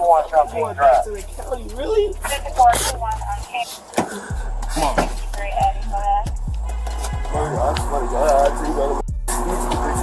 421 South King Drive. To the county, really? 5421 on King. Come on. 53 Eddie, go ahead. I swear to God, I tell you about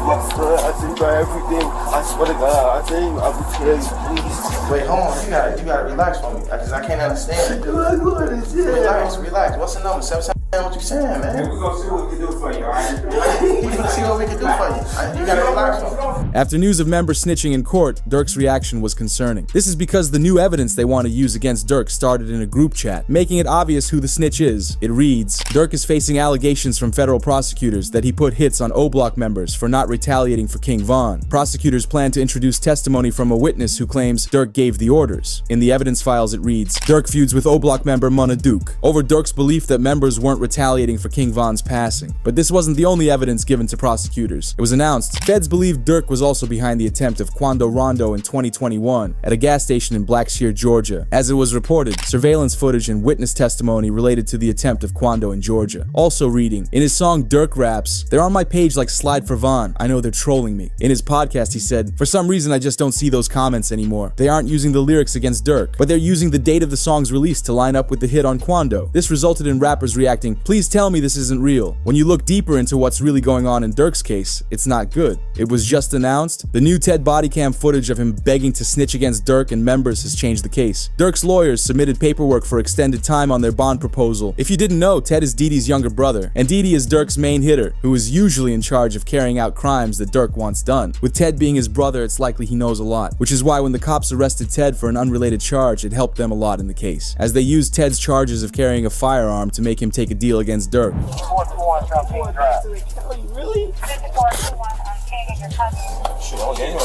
I tell you about everything. I swear to God, I tell you, I will tell you, please. Wait, hold on. You gotta relax for me, because I can't understand it. Relax. What's the number? 7 what you saying, man? We're gonna see what we can do for you, alright? We're gonna see what we can do for you. You gotta relax for me. After news of members snitching in court, Durk's reaction was concerning. This is because the new evidence they want to use against Durk started in a group chat, making it obvious who the snitch is. It reads, Durk is facing allegations from federal prosecutors that he put hits on O-Block members for not retaliating for King Von. Prosecutors plan to introduce testimony from a witness who claims Durk gave the orders. In the evidence files it reads, Durk feuds with O-Block member Mona Duke over Durk's belief that members weren't retaliating for King Von's passing. But this wasn't the only evidence given to prosecutors. It was announced feds believe Durk was also behind the attempt of Quando Rondo in 2021 at a gas station in Blackshear, Georgia. As it was reported, surveillance footage and witness testimony related to the attempt of Quando in Georgia. Also reading, in his song Durk Raps, they're on my page like Slide for Von. I know they're trolling me. In his podcast he said, for some reason I just don't see those comments anymore. They aren't using the lyrics against Durk, but they're using the date of the song's release to line up with the hit on Quando. This resulted in rappers reacting, please tell me this isn't real. When you look deeper into what's really going on in Durk's case, it's not good. It was just announced. The new Ted body cam footage of him begging to snitch against Durk and members has changed the case. Durk's lawyers submitted paperwork for extended time on their bond proposal. If you didn't know, Ted is Didi's younger brother, and Didi is Durk's main hitter, who is usually in charge of carrying out crimes that Durk wants done. With Ted being his brother, it's likely he knows a lot, which is why when the cops arrested Ted for an unrelated charge, it helped them a lot in the case, as they used Ted's charges of carrying a firearm to make him take a deal against Durk. 421 South King Drive. To the county, really? 5421 on King and your cousin. Shit, okay.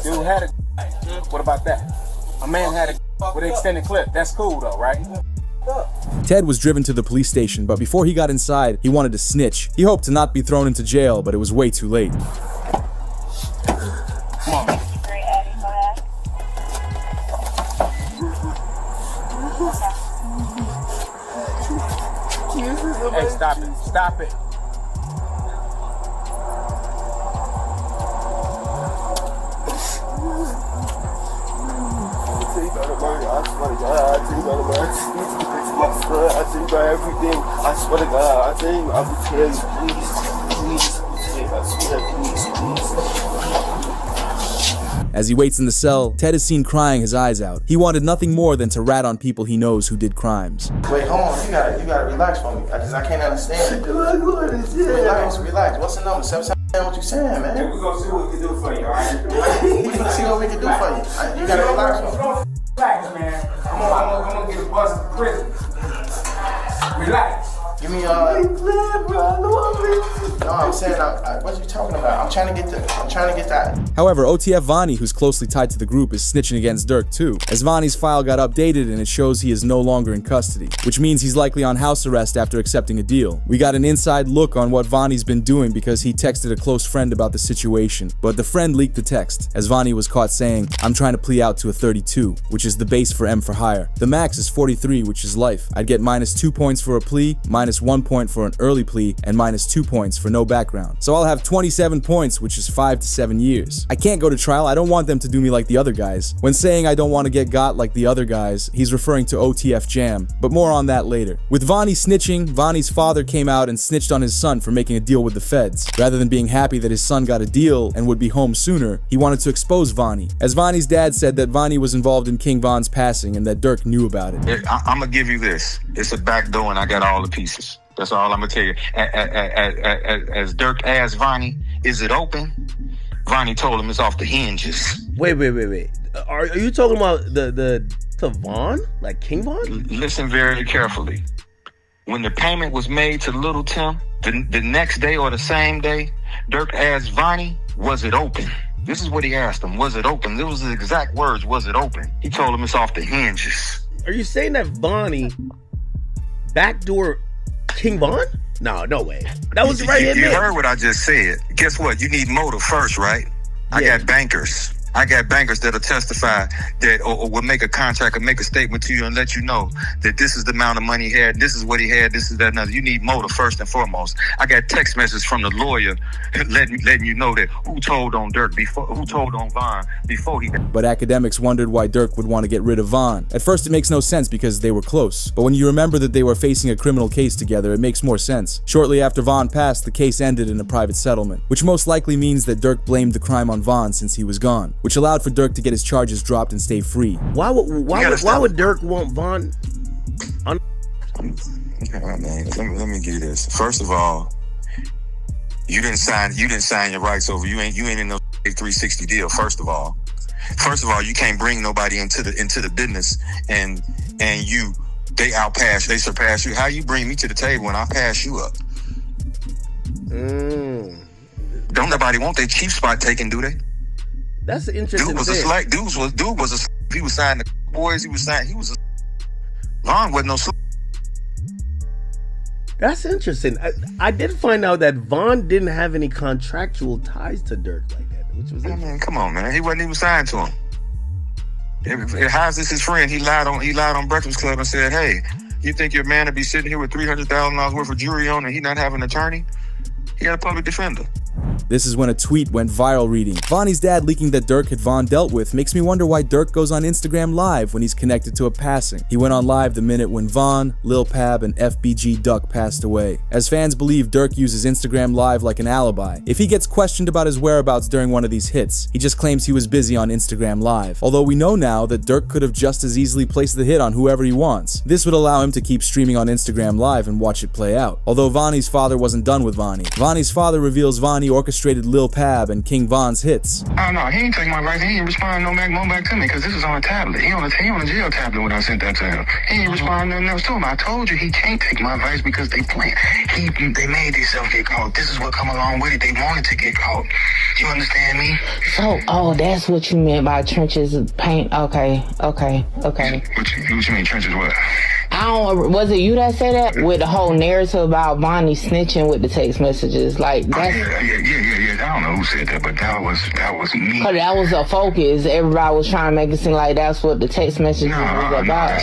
Dude had a... What about that? A man had a... with an extended clip. That's cool though, right? Ted was driven to the police station, but before he got inside, he wanted to snitch. He hoped to not be thrown into jail, but it was way too late. Come on. 53 Eddie, go ahead. Hey, stop it. Stop it. I tell you about everything. I swear to God, I tell you, I will tell you, please. I swear, please. As he waits in the cell, Ted is seen crying his eyes out. He wanted nothing more than to rat on people he knows who did crimes. Wait, hold on. You gotta relax for me, because I can't understand it. Relax. What's the number? 7 what you saying, man? We're gonna see what we can do for you, alright? We're gonna see what we can do for you. You gotta relax for me. Relax, man. I'm gonna get a bus to prison. Relax. Give me No, I'm saying, what are you talking about? I'm trying to get that. However, OTF Vonnie, who's closely tied to the group, is snitching against Durk too, as Vonnie's file got updated and it shows he is no longer in custody, which means he's likely on house arrest after accepting a deal. We got an inside look on what Vonnie's been doing because he texted a close friend about the situation, but the friend leaked the text, as Vonnie was caught saying, I'm trying to plea out to a 32, which is the base for M for hire. The max is 43, which is life. I'd get -2 points for a plea, -1 point for an early plea, and -2 points for no background. So I'll have 27 points, which is 5 to 7 years. I can't go to trial. I don't want them to do me like the other guys. When saying I don't want to get got like the other guys, he's referring to OTF Jam, but more on that later. With Vonnie snitching, Vonnie's father came out and snitched on his son for making a deal with the feds. Rather than being happy that his son got a deal and would be home sooner, he wanted to expose Vonnie, as Vonnie's dad said that Vonnie was involved in King Von's passing and that Durk knew about it. I'm gonna give you this. It's a back door and I got all the pieces. That's all I'm gonna tell you. As Durk asked Vonnie, is it open? Vonnie told him it's off the hinges. Wait. Are you talking about the Von? Like King Von? Listen very carefully. When the payment was made to Little Tim, the next day or the same day, Durk asked Vonnie, was it open? This is what he asked him. Was it open? It was the exact words, was it open? He told him it's off the hinges. Are you saying that Vonnie backdoor King Von? No way. That was right here. You heard what I just said. Guess what? You need motive first, right? I got bankers. I got bankers that'll testify that or will make a contract or make a statement to you and let you know that this is the amount of money he had, this is what he had, this is that, another. You need motive first and foremost. I got text messages from the lawyer letting you know that who told on Von before he got. But academics wondered why Durk would want to get rid of Von. At first it makes no sense because they were close, but when you remember that they were facing a criminal case together, it makes more sense. Shortly after Von passed, the case ended in a private settlement, which most likely means that Durk blamed the crime on Von since he was gone, which allowed for Durk to get his charges dropped and stay free. Why would Durk want Von? Let me give you this. First of all, you didn't sign your rights over. You ain't in no 360 deal. First of all, you can't bring nobody into the business and they surpass you. How you bring me to the table when I pass you up? Don't nobody want their chief spot taken, do they? That's an interesting Dude was a slack. Dude was a. He was signing the boys. He was a. Von wasn't no. That's interesting. I did find out that Von didn't have any contractual ties to Durk like that, which was. I mean, come on, man. He wasn't even signed to him. How's this his friend? He lied on Breakfast Club and said, "Hey, you think your man would be sitting here with $300,000 worth of jewelry on and he not have an attorney? He had a public defender." This is when a tweet went viral reading, Vonnie's dad leaking that Durk had Von dealt with makes me wonder why Durk goes on Instagram Live when he's connected to a passing. He went on live the minute when Von, Lil Pab, and FBG Duck passed away. As fans believe, Durk uses Instagram Live like an alibi. If he gets questioned about his whereabouts during one of these hits, he just claims he was busy on Instagram Live. Although we know now that Durk could have just as easily placed the hit on whoever he wants. This would allow him to keep streaming on Instagram Live and watch it play out. Although Vonnie's father wasn't done with Vonnie. Vonnie's father reveals Vonnie orchestrated Lil Pab and King Von's hits. Oh no, he ain't take my advice. He ain't respond no back to me because this is on a tablet. He on a jail tablet when I sent that to him. He ain't respond nothing else to him. I told you he can't take my advice because they playing. They made themselves get caught. This is what come along with it. They wanted to get caught. You understand me? So, that's what you meant by trenches paint. Okay. What you mean trenches what? Was it you that said that? With the whole narrative about Vonnie snitching with the text messages, like that's. Yeah. I don't know who said that, but that was me. Cause that was a focus. Everybody was trying to make it seem like that's what the text messages was about.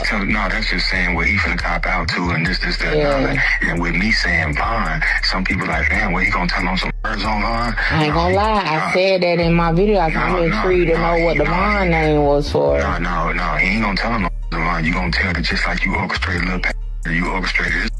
That's just saying what he finna cop out to, and this, that, and that. And with me saying Von, some people like, damn, what he gonna tell on some words on Von? I ain't gonna lie, I said that in my video. I'm intrigued to know what the Von name was for. No, he ain't gonna tell him no Von. You gonna tell that just like you orchestrated Lil Pab, you orchestrated this.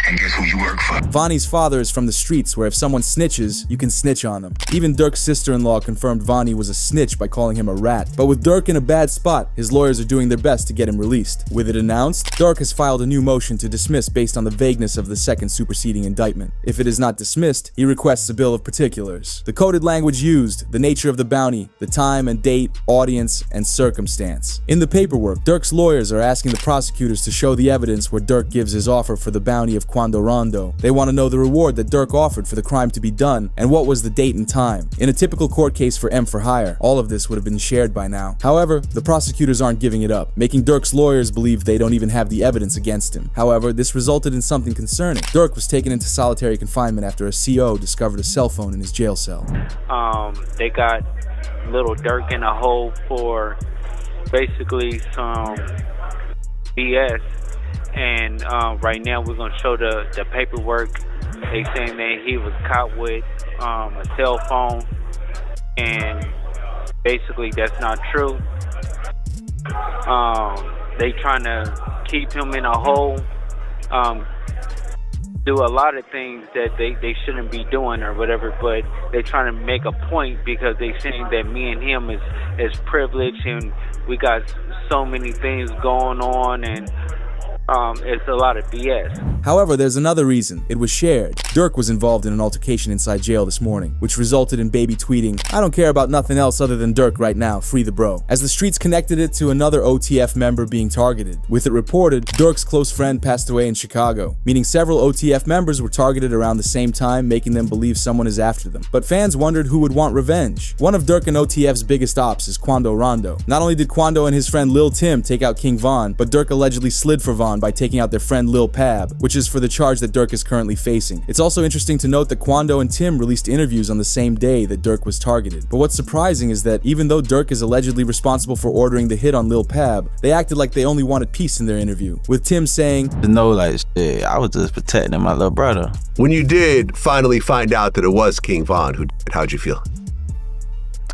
And guess who you work for? Vonnie's father is from the streets where if someone snitches, you can snitch on them. Even Durk's sister-in-law confirmed Vonnie was a snitch by calling him a rat. But with Durk in a bad spot, his lawyers are doing their best to get him released. With it announced, Durk has filed a new motion to dismiss based on the vagueness of the second superseding indictment. If it is not dismissed, he requests a bill of particulars. The coded language used, the nature of the bounty, the time and date, audience, and circumstance. In the paperwork, Durk's lawyers are asking the prosecutors to show the evidence where Durk gives his offer for the bounty of Quando Rondo. They want to know the reward that Durk offered for the crime to be done, and what was the date and time. In a typical court case for M for hire, all of this would have been shared by now. However, the prosecutors aren't giving it up, making Durk's lawyers believe they don't even have the evidence against him. However, this resulted in something concerning. Durk was taken into solitary confinement after a CO discovered a cell phone in his jail cell. They got Lil Durk in a hole for basically some BS. And right now we're going to show the paperwork. They saying that he was caught with a cell phone, and basically that's not true. They trying to keep him in a hole, do a lot of things that they shouldn't be doing or whatever, but they trying to make a point because they saying that me and him is privileged and we got so many things going on, and it's a lot of BS. However, there's another reason. It was shared. Durk was involved in an altercation inside jail this morning, which resulted in Baby tweeting, "I don't care about nothing else other than Durk right now, free the bro," as the streets connected it to another OTF member being targeted. With it reported, Durk's close friend passed away in Chicago, meaning several OTF members were targeted around the same time, making them believe someone is after them. But fans wondered who would want revenge. One of Durk and OTF's biggest ops is Quando Rondo. Not only did Quando and his friend Lil Tim take out King Von, but Durk allegedly slid for Von bond by taking out their friend Lil Pab, which is for the charge that Durk is currently facing. It's also interesting to note that Quando and Tim released interviews on the same day that Durk was targeted. But what's surprising is that even though Durk is allegedly responsible for ordering the hit on Lil Pab, they acted like they only wanted peace in their interview, with Tim saying, "No, like shit, I was just protecting my little brother." When you did finally find out that it was King Von who did it, how'd you feel?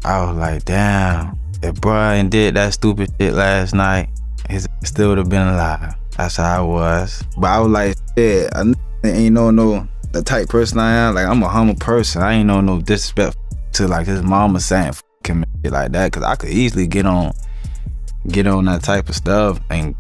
I was like, damn, if Brian did that stupid shit last night, he still would have been alive. That's how I was. But I was like, shit, I ain't no the type person I am. Like, I'm a humble person. I ain't no disrespect to like his mama saying him shit like that, cause I could easily get on that type of stuff and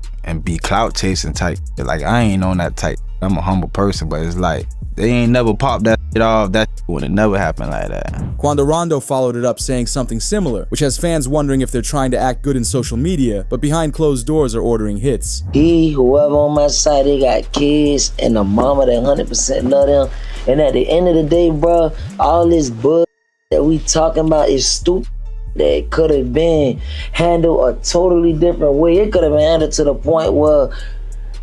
be clout chasing type. Like, I ain't on that type. I'm a humble person, but it's like they ain't never popped that shit off. That would have never happened like that. Quando Rondo followed it up saying something similar, which has fans wondering if they're trying to act good in social media, but behind closed doors are ordering hits. Whoever on my side, they got kids and a mama that 100% love them. And at the end of the day, bro, all this bull that we talking about is stupid. That could have been handled a totally different way. It could have been handled to the point where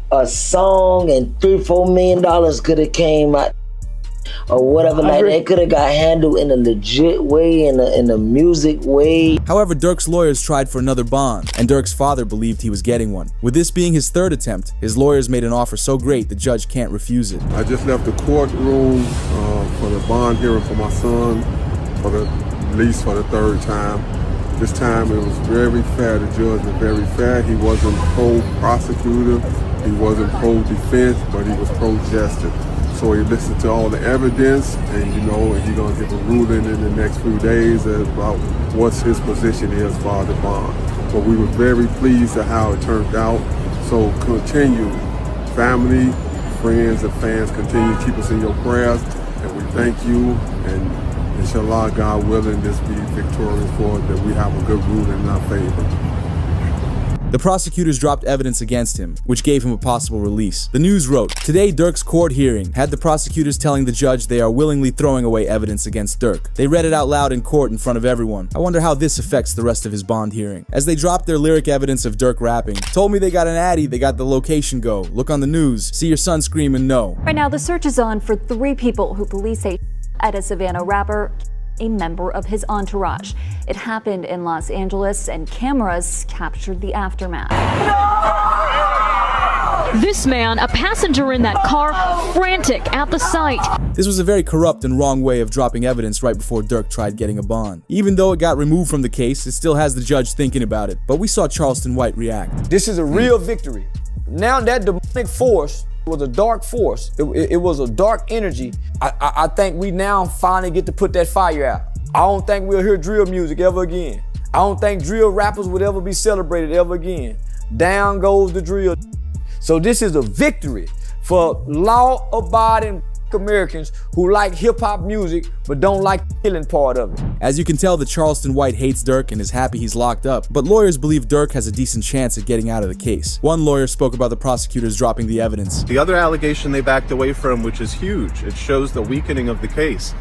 a song and $3-4 million could have came out or whatever like that. It could have got handled in a legit way, in a music way. However, Durk's lawyers tried for another bond, and Durk's father believed he was getting one. With this being his third attempt, his lawyers made an offer so great the judge can't refuse it. I just left the courtroom for the bond hearing for my son for the third time. This time it was very fair. The judge was very fair. He wasn't pro-prosecutor, he wasn't pro-defense, but he was pro-justice. So he listened to all the evidence, and he's gonna give a ruling in the next few days about what his position is for the bond. But we were very pleased at how it turned out. So continue, family, friends, and fans, continue to keep us in your prayers, and we thank you. And inshallah, God willing, this be victorious for us, that we have a good ruling in our favor. The prosecutors dropped evidence against him, which gave him a possible release. The News wrote, "Today, Durk's court hearing had the prosecutors telling the judge they are willingly throwing away evidence against Durk. They read it out loud in court in front of everyone. I wonder how this affects the rest of his bond hearing." As they dropped their lyric evidence of Durk rapping, "Told me they got an addy, they got the location go. Look on the news, see your son scream and no." Right now, the search is on for 3 people who police say at a Savannah rapper, a member of his entourage. It happened in Los Angeles, and cameras captured the aftermath. This man, a passenger in that car, frantic at the sight. This was a very corrupt and wrong way of dropping evidence right before Durk tried getting a bond. Even though it got removed from the case, it still has the judge thinking about it. But we saw Charleston White react. This is a real victory. Now that demonic force was a dark force. It was a dark energy. I think we now finally get to put that fire out. I don't think we'll hear drill music ever again. I don't think drill rappers would ever be celebrated ever again. Down goes the drill. So this is a victory for law-abiding Americans who like hip-hop music but don't like the killing part of it. As you can tell, the Charleston White hates Durk and is happy he's locked up, but lawyers believe Durk has a decent chance at getting out of the case. One lawyer spoke about the prosecutors dropping the evidence. The other allegation they backed away from, which is huge, it shows the weakening of the case.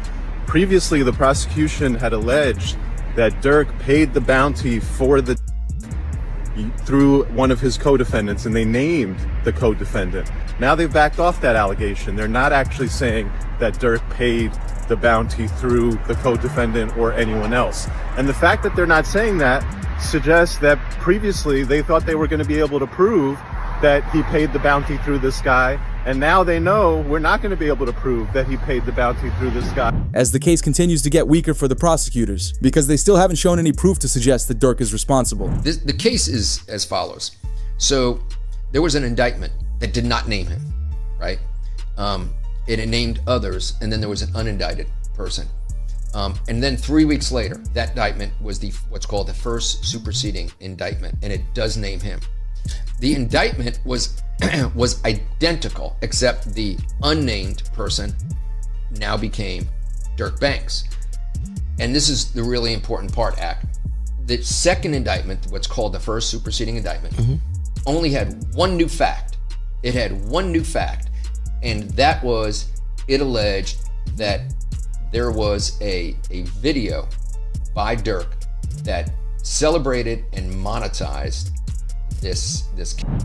Previously, the prosecution had alleged that Durk paid the bounty for the through one of his co-defendants, and they named the co-defendant. Now they've backed off that allegation. They're not actually saying that Durk paid the bounty through the co-defendant or anyone else. And the fact that they're not saying that suggests that previously they thought they were going to be able to prove that he paid the bounty through this guy, and now they know we're not going to be able to prove that he paid the bounty through this guy. As the case continues to get weaker for the prosecutors, because they still haven't shown any proof to suggest that Durk is responsible. The case is as follows. So there was an indictment that did not name him, right? It named others, and then there was an unindicted person. And then 3 weeks later, that indictment was what's called the first superseding indictment, and it does name him. The indictment was identical, except the unnamed person now became Durk Banks. And this is the really important part, Ak. The second indictment, what's called the first superseding indictment, only had one new fact. It had one new fact, and that was it alleged that there was a video by Durk that celebrated and monetized this.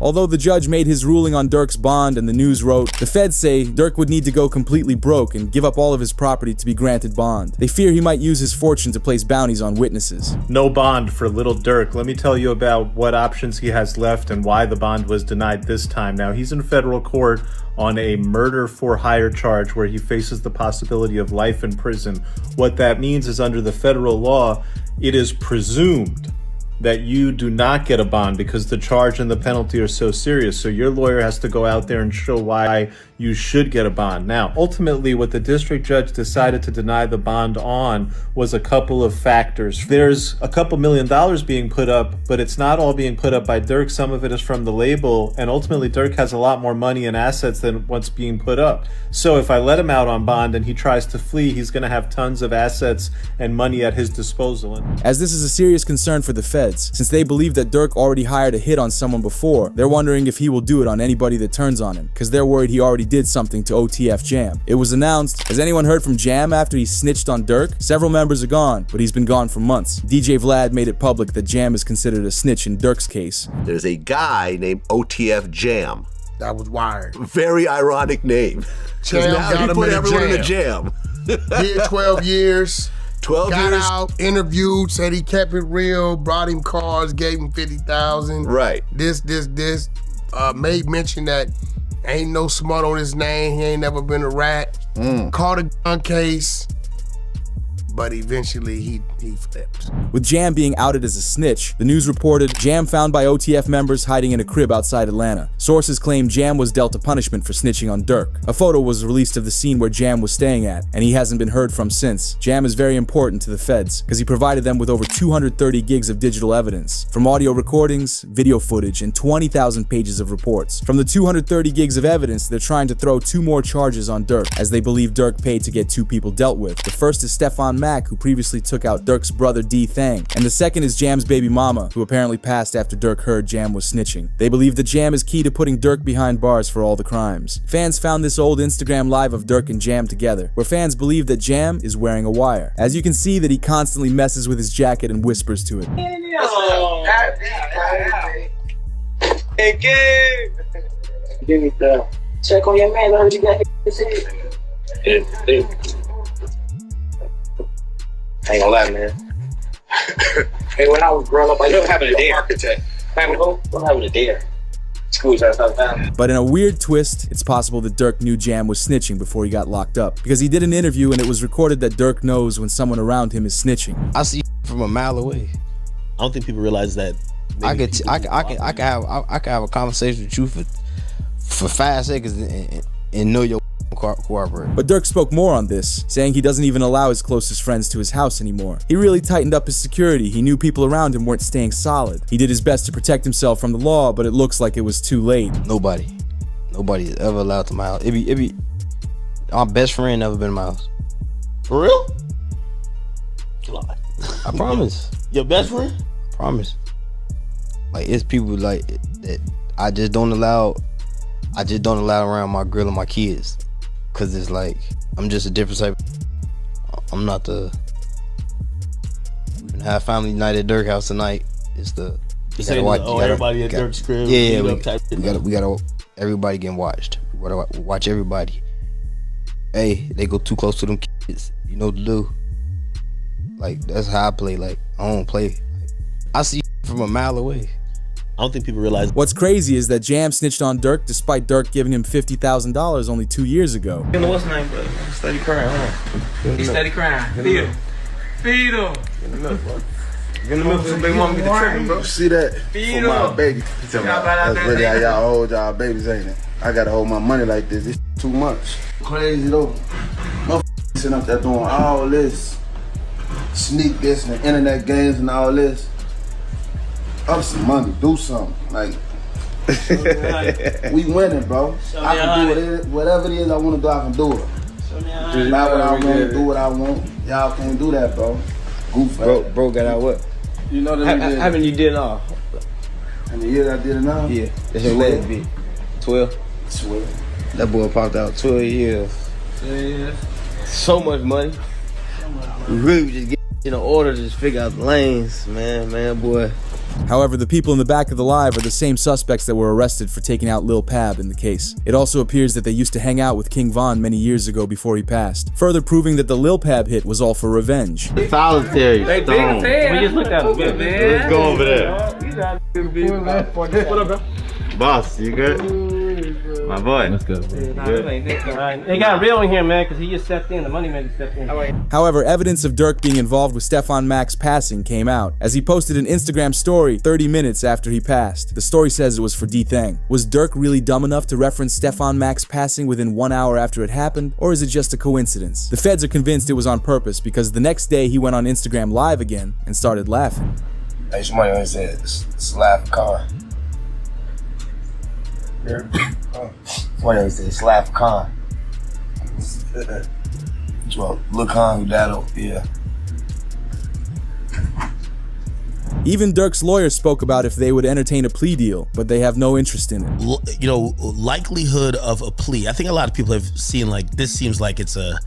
Although the judge made his ruling on Durk's bond and the news wrote, the feds say Durk would need to go completely broke and give up all of his property to be granted bond. They fear he might use his fortune to place bounties on witnesses. No bond for Lil Durk. Let me tell you about what options he has left and why the bond was denied this time. Now, he's in federal court on a murder for hire charge where he faces the possibility of life in prison. What that means is under the federal law, it is presumed that you do not get a bond because the charge and the penalty are so serious. So your lawyer has to go out there and show why you should get a bond. Now, ultimately, what the district judge decided to deny the bond on was a couple of factors. There's a couple $1 million being put up, but it's not all being put up by Durk. Some of it is from the label, and ultimately Durk has a lot more money and assets than what's being put up. So if I let him out on bond and he tries to flee, he's going to have tons of assets and money at his disposal. As this is a serious concern for the feds, since they believe that Durk already hired a hit on someone before, they're wondering if he will do it on anybody that turns on him, because they're worried he already did something to OTF Jam. It was announced, has anyone heard from Jam after he snitched on Durk? Several members are gone, but he's been gone for months. DJ Vlad made it public that Jam is considered a snitch in Durk's case. There's a guy named OTF Jam. That was wired. Very ironic name. Jam now he put everyone in a jam. Did 12 years. 12 got years. out, interviewed, said he kept it real, brought him cars, gave him 50,000. Right. This. Made mention that ain't no smut on his name. He ain't never been a rat. Caught a gun case, but eventually he flipped. With Jam being outed as a snitch, the news reported Jam found by OTF members hiding in a crib outside Atlanta. Sources claim Jam was dealt a punishment for snitching on Durk. A photo was released of the scene where Jam was staying at, and he hasn't been heard from since. Jam is very important to the feds, because he provided them with over 230 gigs of digital evidence, from audio recordings, video footage, and 20,000 pages of reports. From the 230 gigs of evidence, they're trying to throw 2 more charges on Durk, as they believe Durk paid to get 2 people dealt with. The first is Stefan Mack, who previously took out Durk's brother D Thang, and the second is Jam's baby mama, who apparently passed after Durk heard Jam was snitching. They believe that Jam is key to putting Durk behind bars for all the crimes. Fans found this old Instagram live of Durk and Jam together, where fans believe that Jam is wearing a wire. As you can see that he constantly messes with his jacket and whispers to it. Hey, kid. Give me the check on your man. I heard you got I ain't gonna lie, man. Hey, when I was growing up, I was having a dare. Architect. I'm having a dare. Schools outside town. But in a weird twist, it's possible that Durk knew Jam was snitching before he got locked up, because he did an interview and it was recorded that Durk knows when someone around him is snitching. I see from a mile away. I don't think people realize that. I can have a conversation with you for 5 seconds and know your cooperate. But Durk spoke more on this, saying he doesn't even allow his closest friends to his house anymore. He really tightened up his security. He knew people around him weren't staying solid. He did his best to protect himself from the law, but it looks like it was too late. Nobody is ever allowed to my house. It be our best friend never been in my house. For real? I promise. Your best friend? I promise. Like, it's people like that I just don't allow around my girl and my kids. Cause it's like, I'm just a different type. I'm not the. We're gonna have family night at Durk house tonight. It's the. You gotta watch, everybody at Durk's crib. Yeah, we gotta. Everybody getting watched. We gotta watch everybody. Hey, they go too close to them kids. You know what to do. Like, that's how I play. Like, I don't play. I see from a mile away. I don't think people realize. What's crazy is that Jam snitched on Durk despite Durk giving him $50,000 only 2 years ago. You know what's name, bro? Steady crying, huh? He's steady crying. Feed him. Feed him. Get in the milk, bro. Get in the milk so they want me to trick, bro. See that? Feed for my him. baby. That's really how y'all hold y'all babies, ain't it? I gotta hold my money like this. It's too much. Crazy though. Motherfuckers sitting up there doing all this. Sneak this and internet games and all this. Up some money, do something. Like, we winning, bro. I can do whatever it is I want to do, I can do it. Not what I want to do what I want. Y'all can't do that, bro. Goof. Bro got out what? You know that How many you did all? How many years I did it now? Yeah. That's your last bit. 12? 12. That boy popped out 12 years. Yeah. So much money. We really just get in order to just figure out the lanes, man, boy. However, the people in the back of the live are the same suspects that were arrested for taking out Lil Pab in the case. It also appears that they used to hang out with King Von many years ago before he passed, further proving that the Lil Pab hit was all for revenge. Solitary. Hey, big fan. We just looked at him. Good, man. Let's go over there. You got to be. What up, bro? Boss, you good? My boy. Let's go. They got real in here, man, because he just stepped in. The money man just stepped in. However, evidence of Durk being involved with Stefan Mack's passing came out, as he posted an Instagram story 30 minutes after he passed. The story says it was for D-Thang. Was Durk really dumb enough to reference Stefan Mack's passing within 1 hour after it happened, or is it just a coincidence? The feds are convinced it was on purpose, because the next day he went on Instagram Live again and started laughing. Hey, somebody always said, it's laugh car. Somebody always said, it's laugh car. Well, look on that'll, yeah. Even Durk's lawyer spoke about if they would entertain a plea deal, but they have no interest in it. You know, likelihood of a plea. I think a lot of people have seen, like, this seems like it's a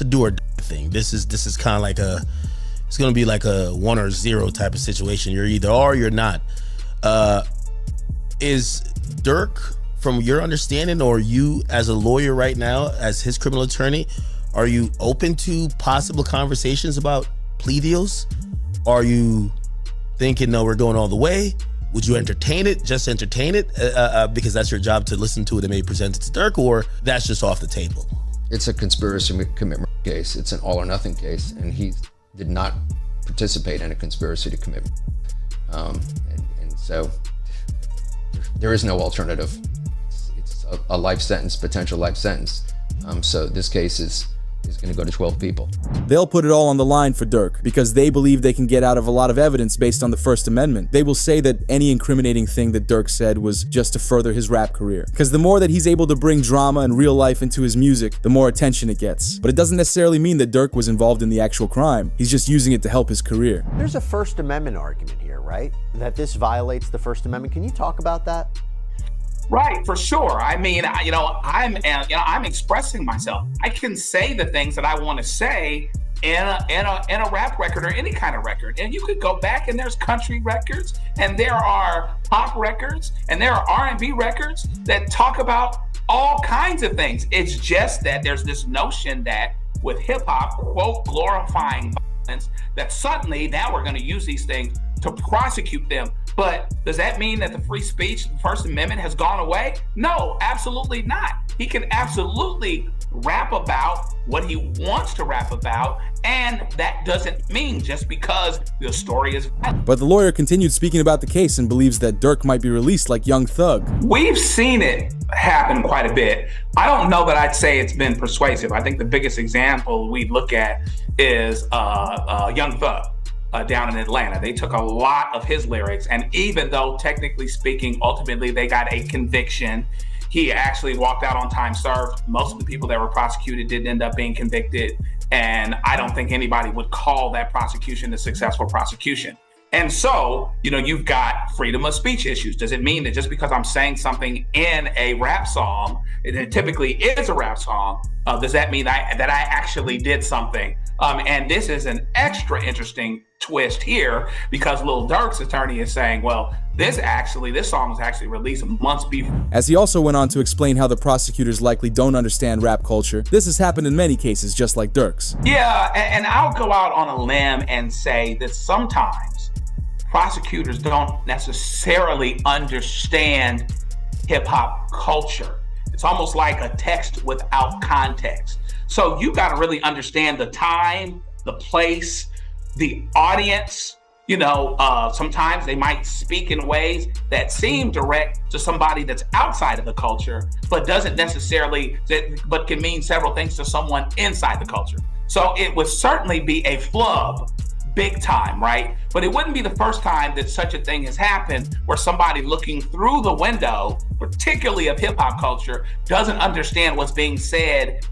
do or die thing. This is kind of like it's gonna be like a 1 or 0 type of situation. You're either are or you're not. Is Durk, from your understanding, or you as a lawyer right now, as his criminal attorney, are you open to possible conversations about plea deals? Are you thinking, no, we're going all the way? Would you entertain it, just entertain it, because that's your job to listen to it and maybe present it to Durk, or that's just off the table? It's a conspiracy commitment case. It's an all or nothing case, and he did not participate in a conspiracy to commit. And so there is no alternative. It's a life sentence, potential life sentence. So this case is going to go to 12 people. They'll put it all on the line for Durk because they believe they can get out of a lot of evidence based on the First Amendment. They will say that any incriminating thing that Durk said was just to further his rap career. Because the more that he's able to bring drama and real life into his music, the more attention it gets. But it doesn't necessarily mean that Durk was involved in the actual crime. He's just using it to help his career. There's a First Amendment argument here, right? That this violates the First Amendment. Can you talk about that? Right, for sure. I mean, I'm expressing myself. I can say the things that I want to say in a rap record or any kind of record. And you could go back and there's country records and there are pop records and there are R&B records that talk about all kinds of things. It's just that there's this notion that with hip hop, quote, glorifying violence, that suddenly now we're going to use these things to prosecute them. But does that mean that the free speech, the First Amendment has gone away? No, absolutely not. He can absolutely rap about what he wants to rap about, and that doesn't mean just because the story is violent. But the lawyer continued speaking about the case and believes that Durk might be released like Young Thug. We've seen it happen quite a bit. I don't know that I'd say it's been persuasive. I think the biggest example we look at is Young Thug. Down in Atlanta. They took a lot of his lyrics, and even though technically speaking, ultimately they got a conviction, he actually walked out on time served. Most of the people that were prosecuted didn't end up being convicted, and I don't think anybody would call that prosecution a successful prosecution. And so, you've got freedom of speech issues. Does it mean that just because I'm saying something in a rap song, it typically is a rap song, does that mean that I actually did something? And this is an extra interesting twist here because Lil Durk's attorney is saying, well, this song was actually released months before. As he also went on to explain how the prosecutors likely don't understand rap culture, this has happened in many cases just like Durk's. Yeah, and I'll go out on a limb and say that sometimes prosecutors don't necessarily understand hip-hop culture. It's almost like a text without context. So you got to really understand the time, the place, the audience. Sometimes they might speak in ways that seem direct to somebody that's outside of the culture, but doesn't necessarily, but can mean several things to someone inside the culture. So it would certainly be a flub, big time, right? But it wouldn't be the first time that such a thing has happened where somebody looking through the window, particularly of hip hop culture, doesn't understand what's being said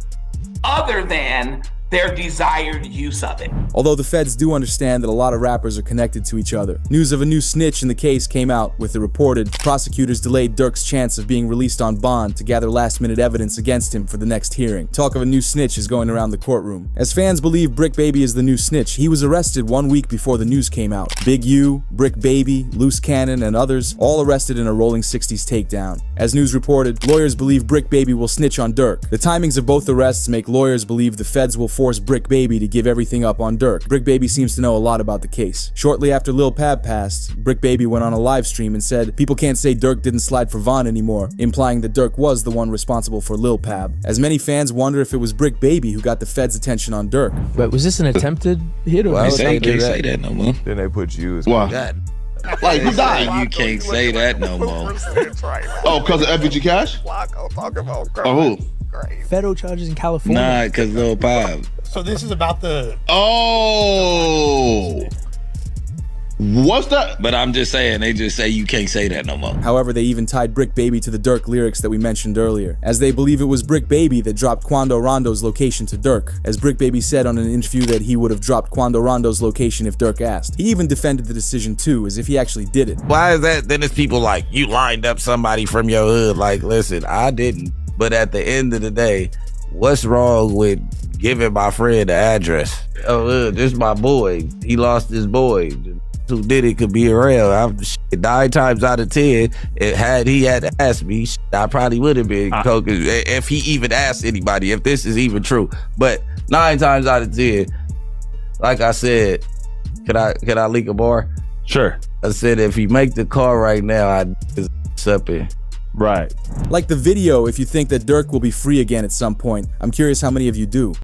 other than their desired use of it. Although the feds do understand that a lot of rappers are connected to each other. News of a new snitch in the case came out with the reported prosecutors delayed Durk's chance of being released on bond to gather last-minute evidence against him for the next hearing. Talk of a new snitch is going around the courtroom. As fans believe Brick Baby is the new snitch, he was arrested 1 week before the news came out. Big U, Brick Baby, Loose Cannon, and others all arrested in a rolling 60s takedown. As news reported, lawyers believe Brick Baby will snitch on Durk. The timings of both arrests make lawyers believe the feds will force Brick Baby to give everything up on Durk. Brick Baby seems to know a lot about the case. Shortly after Lil Pab passed, Brick Baby went on a live stream and said, "People can't say Durk didn't slide for Von anymore," implying that Durk was the one responsible for Lil Pab. As many fans wonder if it was Brick Baby who got the feds' attention on Durk. But was this an attempted hit or? Well, you can't say that no more. Then they put you as Why? God. Like, who died? You can't say that no more. Oh, because of FBG Cash? Oh, who? Federal charges in California. Nah, because Lil Pab. So this is about the. Oh. What's that? But I'm just saying, they just say you can't say that no more. However, they even tied Brick Baby to the Durk lyrics that we mentioned earlier, as they believe it was Brick Baby that dropped Quando Rondo's location to Durk, as Brick Baby said on an interview that he would have dropped Quando Rondo's location if Durk asked. He even defended the decision too, as if he actually did it. Why is that? Then it's people like, you lined up somebody from your hood. Like, listen, I didn't. But at the end of the day, what's wrong with giving my friend the address? Oh, this is my boy. He lost his boy. Who did it could be around. 9 times out of 10, had he had to ask me, I probably would have been coke if he even asked anybody, if this is even true. But 9 times out of 10, like I said, can I leak a bar? Sure. I said if he make the call right now, I'd something. Right. Like the video if you think that Durk will be free again at some point. I'm curious how many of you do.